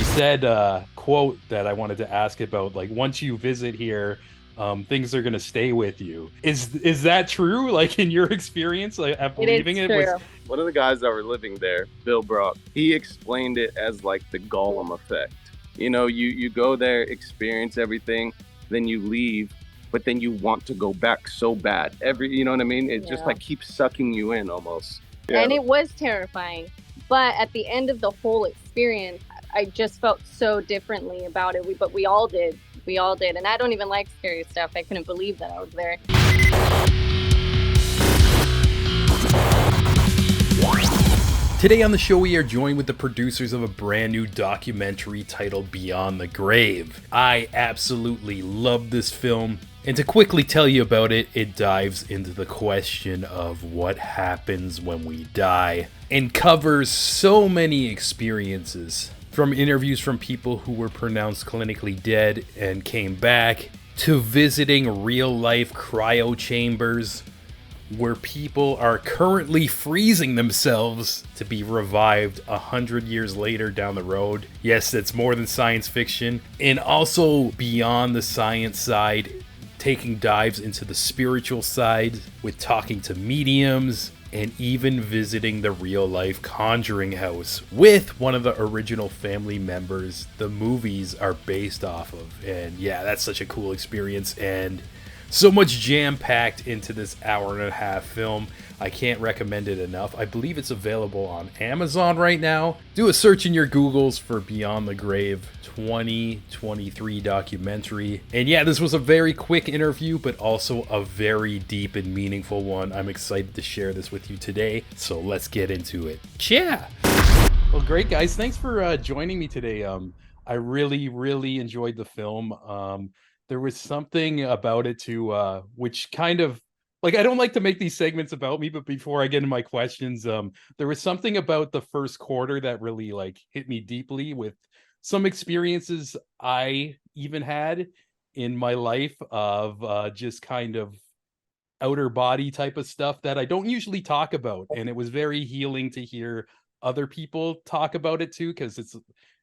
She said quote that I wanted to ask about, like, once you visit here, things are gonna stay with you. Is that true? Like, in your experience, like, at It is believing it was. true. One of the guys that were living there, Bill Brock, he explained it as like the Gollum effect. You go there, experience everything, then you leave, but then you want to go back so bad. You know what I mean? It just Yeah. like keeps sucking you in almost. Yeah. And it was terrifying. But at the end of the whole experience, I just felt so differently about it. But we all did. We all did. And I don't even like scary stuff. I couldn't believe that I was there. Today on the show, we are joined with the producers of a brand new documentary titled Beyond the Grave. I absolutely love this film, and to quickly tell you about it, it dives into the question of what happens when we die and covers so many experiences, from interviews from people who were pronounced clinically dead and came back, to visiting real-life cryo-chambers where people are currently freezing themselves to be revived 100 years later down the road. Yes, that's more than science fiction. And also beyond the science side, taking dives into the spiritual side with talking to mediums and even visiting the real-life Conjuring house with one of the original family members the movies are based off of. And yeah, that's such a cool experience, and so much jam-packed into this hour-and-a-half film. I can't recommend it enough. I believe it's available on Amazon right now. Do a search in your Googles for Beyond the Grave 2023 documentary. And yeah, this was a very quick interview, but also a very deep and meaningful one. I'm excited to share this with you today, so let's get into it. Yeah! Well, great, guys. Thanks for joining me today. I really, really enjoyed the film. There was something about it too, which kind of, like, I don't like to make these segments about me, but before I get into my questions, there was something about the first quarter that really like hit me deeply with some experiences I even had in my life of just kind of outer body type of stuff that I don't usually talk about. And it was very healing to hear other people talk about it too, because it's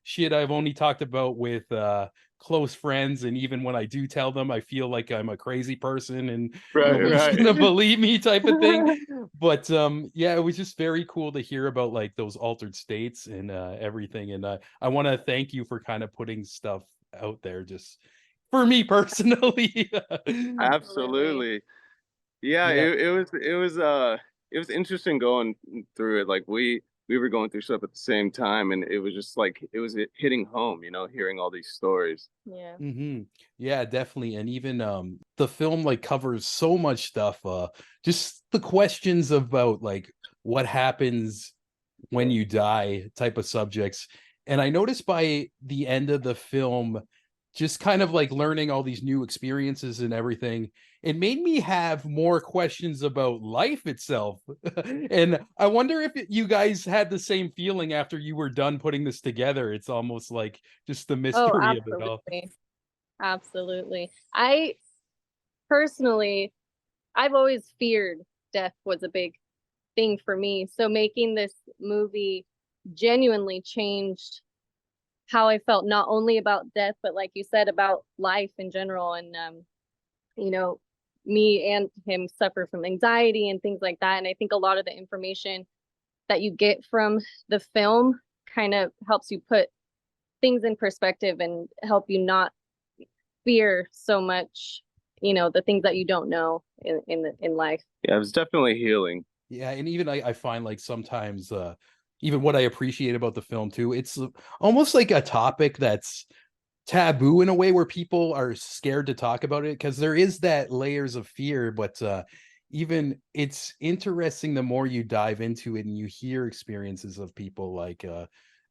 shit I've only talked about with close friends. And even when I do tell them, I feel like I'm a crazy person and Right, nobody's gonna right. believe me type of thing. But yeah, it was just very cool to hear about like those altered states and everything. And I want to thank you for kind of putting stuff out there just for me personally. Absolutely. Absolutely. Yeah, Yeah. it was interesting going through it. Like we were going through stuff at the same time, and it was just like it was hitting home, hearing all these stories. Yeah. Yeah, definitely. And even the film like covers so much stuff. Just the questions about like what happens when you die type of subjects. And I noticed by the end of the film, just kind of like learning all these new experiences and everything, it made me have more questions about life itself. And I wonder if you guys had the same feeling after you were done putting this together. It's almost like just the Oh, mystery of it all. absolutely. Absolutely. I personally, I've always feared death was a big thing for me. So making this movie genuinely changed how I felt, not only about death, but like you said, about life in general. And you know, me and him suffer from anxiety and things like that. And I think a lot of the information that you get from the film kind of helps you put things in perspective and help you not fear so much, the things that you don't know in life. Yeah, it was definitely healing. Yeah, and even I find like sometimes even what I appreciate about the film too, it's almost like a topic that's taboo in a way where people are scared to talk about it because there is that layers of fear, but even it's interesting the more you dive into it and you hear experiences of people like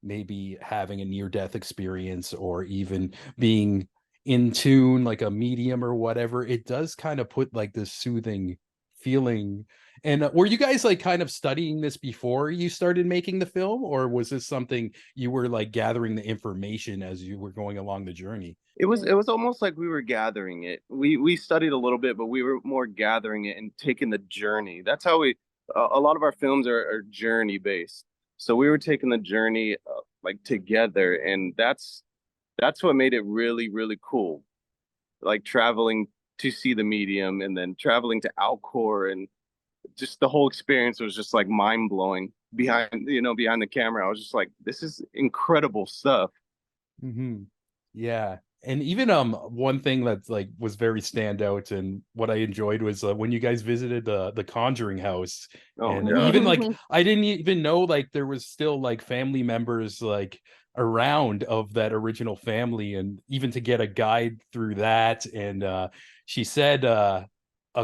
maybe having a near death experience or even being in tune like a medium or whatever. It does kind of put like this soothing feeling. And were you guys like kind of studying this before you started making the film, or was this something you were like gathering the information as you were going along the journey? It was almost like we were gathering it. We studied a little bit, but we were more gathering it and taking the journey. That's how a lot of our films are journey based. So we were taking the journey like together, and that's what made it really, really cool. Like traveling to see the medium and then traveling to Alcor, and just the whole experience was just like mind blowing behind the camera. I was just like, this is incredible stuff. Mm-hmm. Yeah. And even one thing that's like was very standout and what I enjoyed was when you guys visited the Conjuring house. Oh And yeah. even like I didn't even know like there was still like family members like around of that original family, and even to get a guide through that. And she said a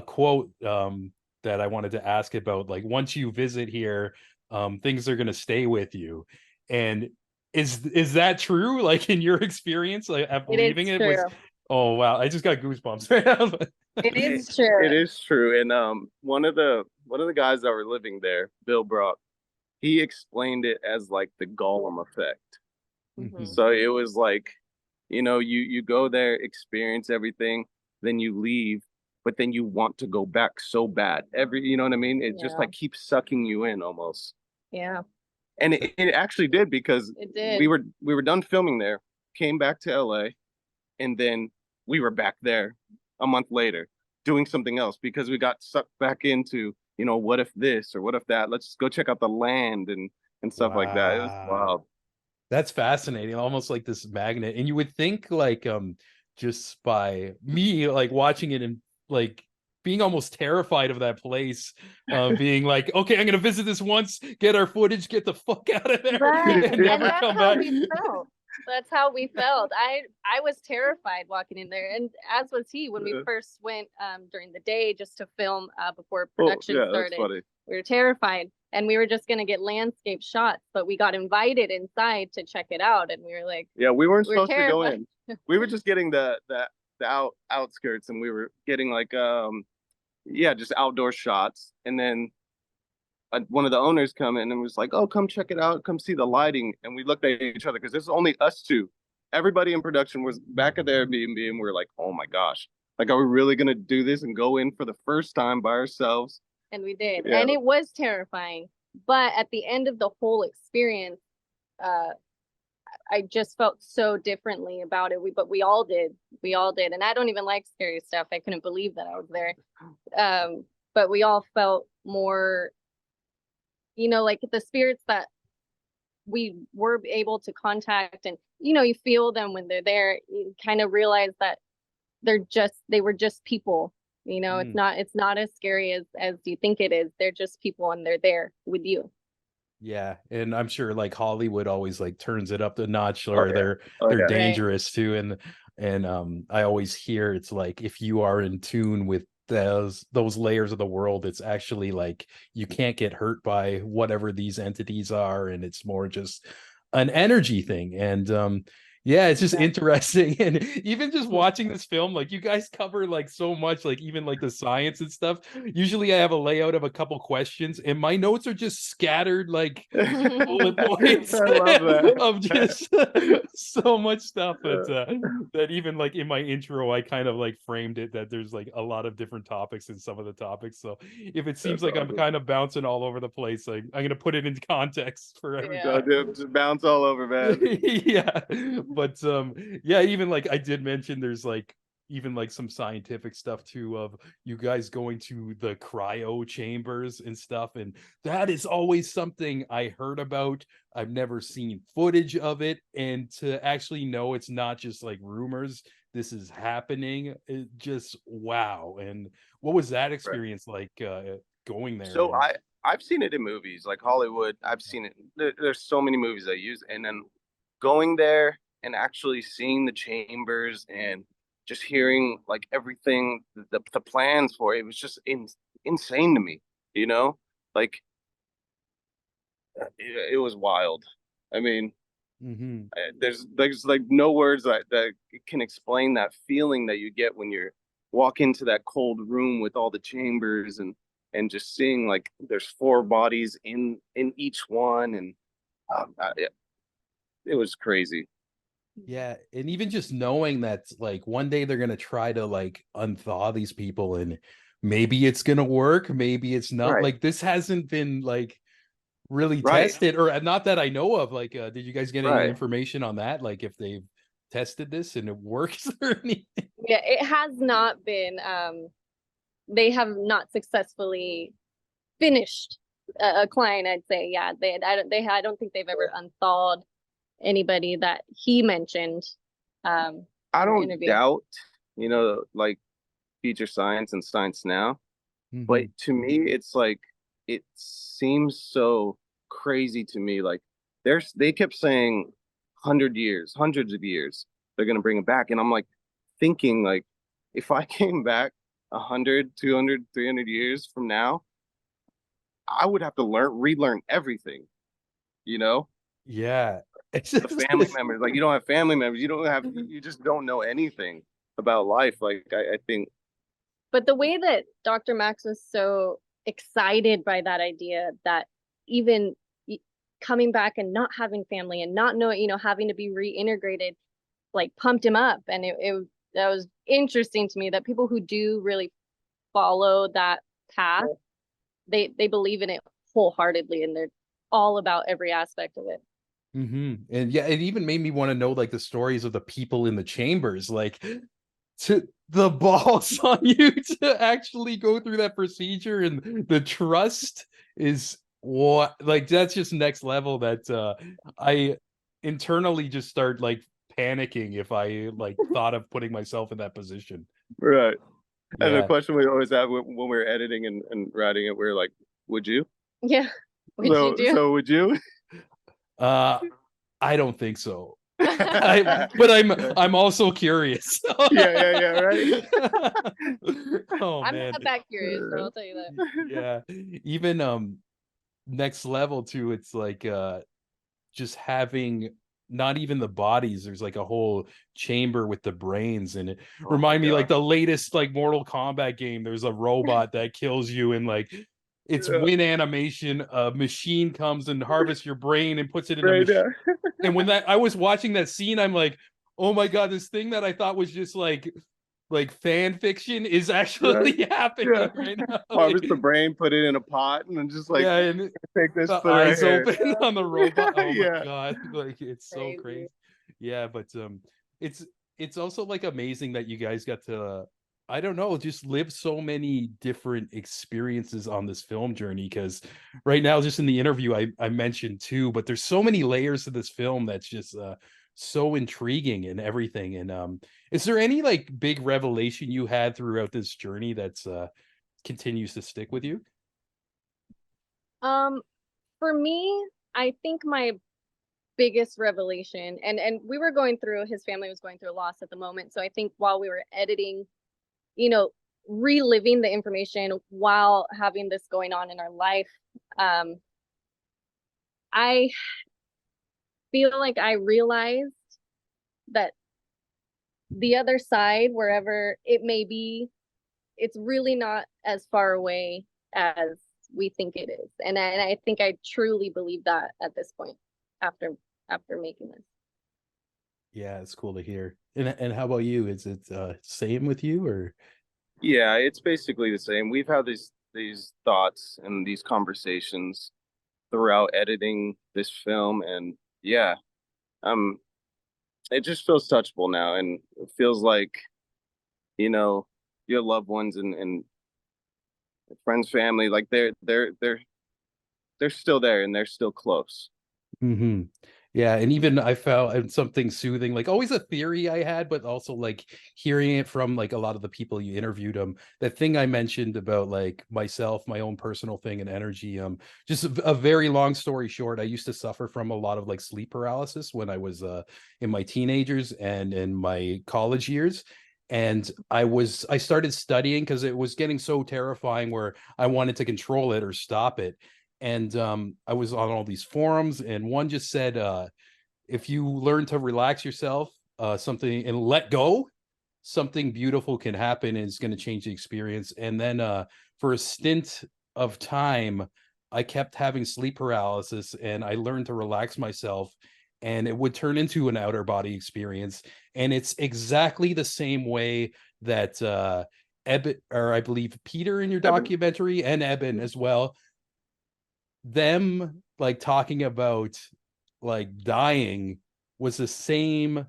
quote that I wanted to ask about, like, once you visit here, things are going to stay with you. And is that true, like in your experience, like at It is believing it was? true. Oh wow, I just got goosebumps right now. It It, is true. it is true. And one of the guys that were living there, Bill Brock, he explained it as like the Gollum effect. Mhm. So it was like, you go there, experience everything, then you leave, but then you want to go back so bad. You know what I mean? It just Yeah. like keeps sucking you in almost. Yeah, And it actually did, because it did. we were done filming there, came back to LA, and then we were back there a month later doing something else because we got sucked back into, what if this or what if that? Let's go check out the land and stuff like that. It was Wow. wild. That's fascinating, almost like this magnet. And you would think like just by me like watching it and like being almost terrified of that place, being like, okay, I'm gonna visit this once, get our footage, get the fuck out of there, Right. and never that's come how back. we felt. That's how we felt. I was terrified walking in there, and as was he when we first went during the day just to film before production Yeah, that's started. funny. We were terrified, and we were just gonna get landscape shots, but we got invited inside to check it out, and we were like, Yeah, we weren't we were supposed to go terrified. in. We were just getting the outskirts, and we were getting like yeah, just outdoor shots. And then one of the owners come in and was like, "Oh, come check it out, come see the lighting." And we looked at each other because there's only us two. Everybody in production was back at the Airbnb, and we were like, "Oh my gosh, like, are we really gonna do this and go in for the first time by ourselves?" And we did, Yeah. and it was terrifying. But at the end of the whole experience, I just felt so differently about it. But we all did. We all did. And I don't even like scary stuff. I couldn't believe that I was there. But we all felt more, like the spirits that we were able to contact, and you feel them when they're there. You kind of realize that they were just people. It's not as scary as you think it is. They're just people, and they're there with you. Yeah, and I'm sure like Hollywood always like turns it up the notch, Oh or yeah. they're Oh yeah. Right. dangerous too. And I always hear it's like if you are in tune with those layers of the world, it's actually like you can't get hurt by whatever these entities are, and it's more just an energy thing. And yeah, it's just interesting. And even just watching this film, like you guys cover like so much, like even like the science and stuff. Usually I have a layout of a couple questions, and my notes are just scattered like bullet points I love that. of just so much stuff that even like in my intro I kind of like framed it that there's like a lot of different topics in some of the topics. So if it seems That's like I'm awesome. kind of bouncing all over the place, I'm gonna put it into context for everybody. So, dude, just bounce all over, man. Yeah, but yeah, even like I did mention there's like even like some scientific stuff too, of you guys going to the cryo chambers and stuff, and that is always something I heard about. I've never seen footage of it, and to actually know it's not just like rumors, this is happening, it just wow. And what was that experience like going there? So I've seen it in movies like Hollywood. I've seen it. There's so many movies I use, and then going there and actually seeing the chambers and just hearing like everything, the plans for it, it was just insane to me. Like it was wild. I mean, Mm-hmm. there's like no words that can explain that feeling that you get when you walk into that cold room with all the chambers, and just seeing like there's 4 bodies in each one, and it was crazy. Yeah, and even just knowing that like one day they're gonna try to like unthaw these people, and maybe it's gonna work, maybe it's not. Right. Like this hasn't been like really Right. test it, or not that I know of. Like, did you guys get any Right. information on that? Like, if they've tested this and it works or anything? Yeah, it has not been. They have not successfully finished a client. I'd say, yeah, I don't think they've ever unthawed anybody that he mentioned. I in the don't interview. doubt, like future science and science now, but Mhm. to me, it's like it seems so crazy to me. Like they kept saying 100 years, hundreds of years, they're gonna bring it back, and I'm like thinking like if I came back 100, 200, 300 years from now, I would have to relearn everything, you know? Yeah. It's The just family members, like you don't have family members, you just don't know anything about life. Like I think, But the way that Dr. Max was so excited by that idea that even coming back and not having family and not knowing, having to be reintegrated, like pumped him up. And that was interesting to me that people who do really follow that path, they believe in it wholeheartedly and they're all about every aspect of it. And yeah, it even made me want to know like the stories of the people in the chambers, like to the balls on you to actually go through that procedure, and the trust is what, like, that's just next level. That I internally just start like panicking if I like thought of putting myself in that position. right. And the Yeah. question we always have when we're editing and writing it, we're like, would you? Yeah. What'd you So, do? so would you? uh I don't think so. Yeah, But I'm also curious. yeah, right. Oh I'm man. not that curious, but I'll tell you that. Yeah. Even next level too, it's like just having not even the bodies, there's like a whole chamber with the brains, and it Oh my remind me like God. the latest like Mortal Kombat game. There's a robot that kills you, and like it's Yeah, win animation, a machine comes and harvests your brain and puts it in a right. machine. Yeah, And when that I was watching that scene, I'm like, oh my god, this thing that I thought was just like fan fiction is right. actually Yeah. happening right now. Harvest Like, the brain, put it in a pot, and then just like yeah, and take this, the put it right eyes here. open on the robot. Oh my Yeah. god, like it's so Crazy. crazy. Yeah, but it's it's also like amazing that you guys got to I don't know, just live so many different experiences on this film journey, because right now just in the interview I mentioned too, but there's so many layers to this film that's just so intriguing and everything. And is there any like big revelation you had throughout this journey that's continues to stick with you? Um, for me, I think my biggest revelation, and we were going through, his family was going through a loss at the moment. So I think while we were editing, you know, reliving the information while having this going on in our life, um, I feel like I realized that the other side, wherever it may be, it's really not as far away as we think it is. And I think I truly believe that at this point after making this. Yeah, it's cool to hear. And how about you? Is it same with you, or? Yeah, it's basically the same. We've had these thoughts and these conversations throughout editing this film, and yeah, um, it just feels touchable now, and it feels like you know your loved ones and friends, family, like they're still there and they're still close. Hmm. Yeah, and even I found something soothing, like always a theory I had, but also like hearing it from like a lot of the people you interviewed. That thing I mentioned about like myself, my own personal thing and energy. Just a very long story short, I used to suffer from a lot of like sleep paralysis when I was in my teenagers and in my college years. And I started studying because it was getting so terrifying where I wanted to control it or stop it. And I was on all these forums, and one just said, if you learn to relax yourself, something and let go, something beautiful can happen and it's going to change the experience. And then for a stint of time, I kept having sleep paralysis, and I learned to relax myself, and it would turn into an outer body experience. And it's exactly the same way that Eben, or I believe Peter in your Evan. documentary, and Eben as well, them like talking about like dying was the same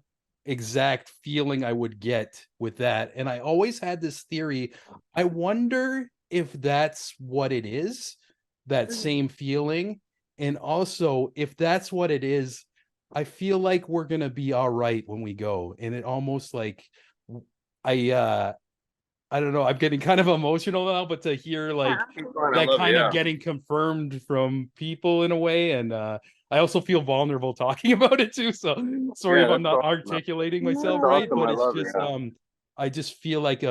exact feeling I would get with that. And I always had this theory. I wonder if that's what it is, that same feeling. And also, if that's what it is, I feel like we're gonna be all right when we go. And it almost like I don't know, I'm getting kind of emotional now, but to hear like that kind of getting confirmed from people in a way, and I also feel vulnerable talking about it too. So sorry if I'm not articulating myself right, but it's just I just feel like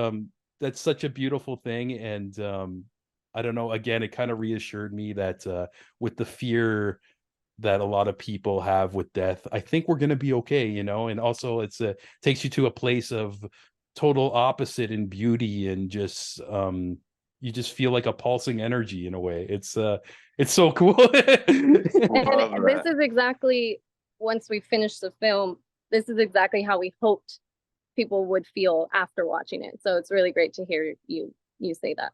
that's such a beautiful thing, and I don't know. Again, it kind of reassured me that with the fear that a lot of people have with death, I think we're gonna be okay, you know. And also, it's takes you to a place of total opposite in beauty, and just you just feel like a pulsing energy in a way. It's so cool. And this is exactly, once we finish the film, this is exactly how we hoped people would feel after watching it. So it's really great to hear you say that.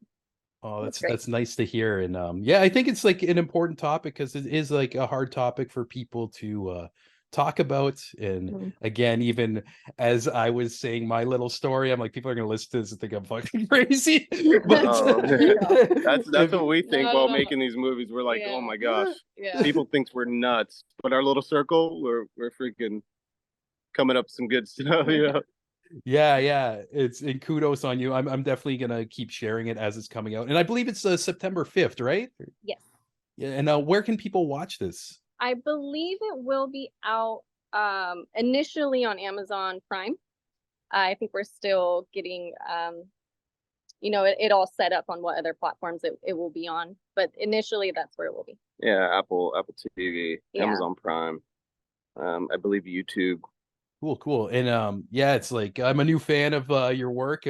Oh, that's nice to hear. And yeah, I think it's like an important topic because it is like a hard topic for people to talk about. And again, even as I was saying my little story, I'm like, people are gonna listen to this and think I'm fucking crazy. But that's what we think while making these movies. We're like, oh my gosh, people think we're nuts, but our little circle, we're freaking coming up with some good stuff, you know. Yeah, it's, and kudos on you. I'm definitely gonna keep sharing it as it's coming out, and I believe it's September 5th, right? Yes. Yeah, and where can people watch this? I believe it will be out initially on Amazon Prime. I think we're still getting it all set up on what other platforms it will be on, but initially that's where it will be. Yeah, Apple TV, Amazon Prime, I believe YouTube. Cool. And yeah, it's like I'm a new fan of your work.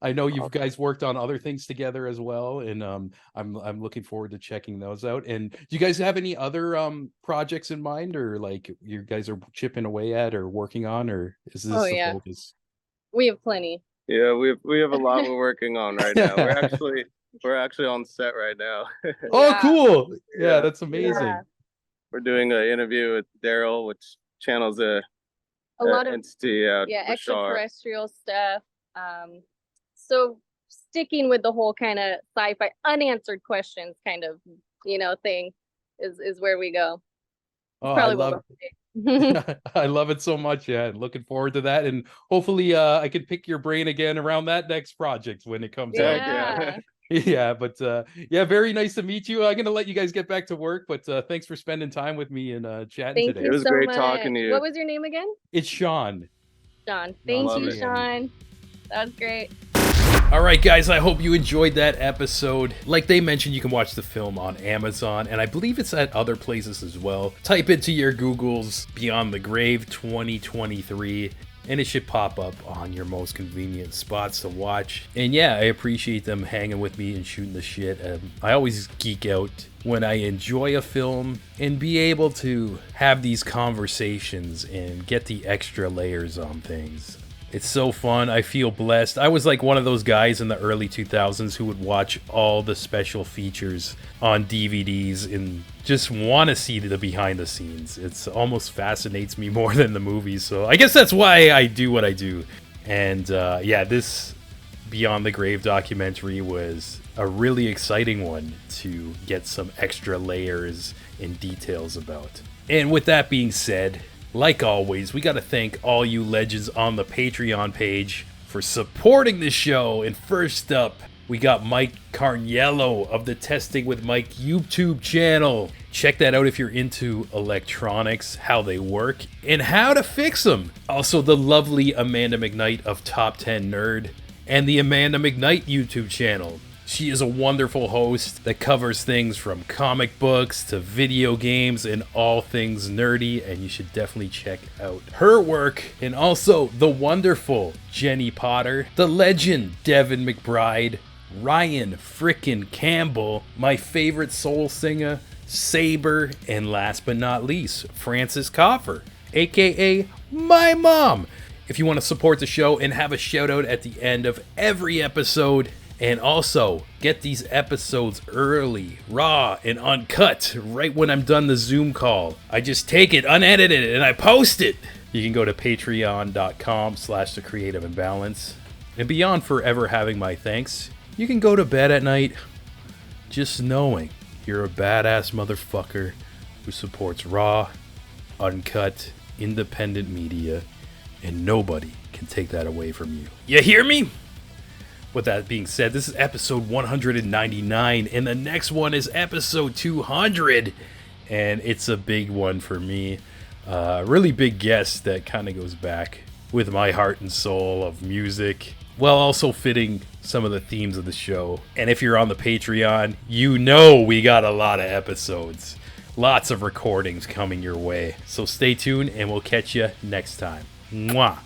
I know you guys worked on other things together as well, and I'm looking forward to checking those out. And do you guys have any other projects in mind, or like you guys are chipping away at or working on, or is this the focus? We have plenty. Yeah, we have a lot we're working on right now. We're actually on set right now. Oh, cool. Yeah, that's amazing. Yeah. We're doing an interview with Daryl, which channels a lot of entity, extraterrestrial stuff. So sticking with the whole kind of sci-fi unanswered questions kind of thing is where we go. Oh, I love it. I love it so much. Yeah, looking forward to that, and hopefully I can pick your brain again around that next project when it comes out. Yeah, but yeah, very nice to meet you. I'm gonna let you guys get back to work, but thanks for spending time with me and chatting today. It was great talking to you. What was your name again? It's Sean. Sean. Thank you, Sean. That was great. All right, guys, I hope you enjoyed that episode. Like they mentioned, you can watch the film on Amazon, and I believe it's at other places as well. Type into your Googles Beyond the Grave 2023, and it should pop up on your most convenient spots to watch. And yeah, I appreciate them hanging with me and shooting the shit. I always geek out when I enjoy a film and be able to have these conversations and get the extra layers on things. It's so fun. I feel blessed. I was like one of those guys in the early 2000s who would watch all the special features on DVDs and just want to see the behind the scenes. It's almost fascinates me more than the movies. So I guess that's why I do what I do. And yeah, this Beyond the Grave documentary was a really exciting one to get some extra layers and details about. And with that being said, like always, we got to thank all you legends on the Patreon page for supporting the show. And first up, we got Mike Carniello of the Testing with Mike YouTube channel. Check that out if you're into electronics, how they work, and how to fix them. Also, the lovely Amanda McKnight of Top 10 Nerd and the Amanda McKnight YouTube channel. She is a wonderful host that covers things from comic books to video games and all things nerdy, and you should definitely check out her work. And also the wonderful Jenny Potter, the legend Devin McBride, Ryan frickin' Campbell, my favorite soul singer, Saber, and last but not least, Francis Coffer, aka my mom. If you want to support the show and have a shout out at the end of every episode, And also, get these episodes early, raw, and uncut right when I'm done the Zoom call. I just take it unedited and I post it. You can go to patreon.com/thecreativeimbalance. And beyond forever having my thanks, you can go to bed at night just knowing you're a badass motherfucker who supports raw, uncut, independent media, and nobody can take that away from you. You hear me? With that being said, this is episode 199, and the next one is episode 200, and it's a big one for me. Really big guest that kind of goes back with my heart and soul of music, while also fitting some of the themes of the show. And if you're on the Patreon, you know we got a lot of episodes. Lots of recordings coming your way. So stay tuned, and we'll catch you next time. Mwah!